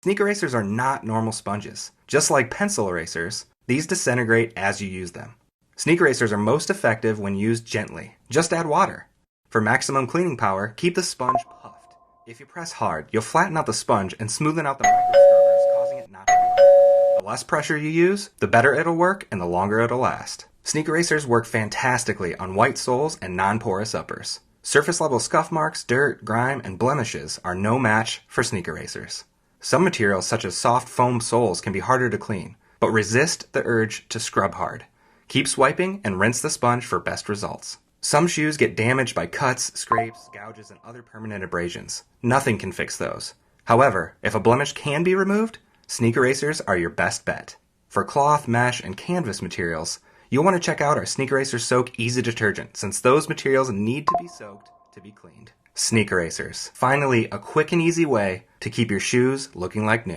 Sneak erasers are not normal sponges. Just like pencil erasers, these disintegrate as you use them. Sneak erasers are most effective when used gently. Just add water. For maximum cleaning power, keep the sponge puffed. If you press hard, you'll flatten out the sponge and smoothen out the microscrubbers, causing it not to work. The less pressure you use, the better it'll work and the longer it'll last. Sneak erasers work fantastically on white soles and non-porous uppers. Surface level scuff marks, dirt, grime, and blemishes are no match for sneak erasers. Some materials such as soft foam soles can be harder to clean, but resist the urge to scrub hard. Keep swiping and rinse the sponge for best results. Some shoes get damaged by cuts, scrapes, gouges, and other permanent abrasions. Nothing can fix those. However, if a blemish can be removed, sneak erasers are your best bet. For cloth, mesh, and canvas materials, you'll want to check out our Sneak Eraser Soak Easy Detergent, since those materials need to be soaked to be cleaned. Sneak erasers. Finally, a quick and easy way to keep your shoes looking like new.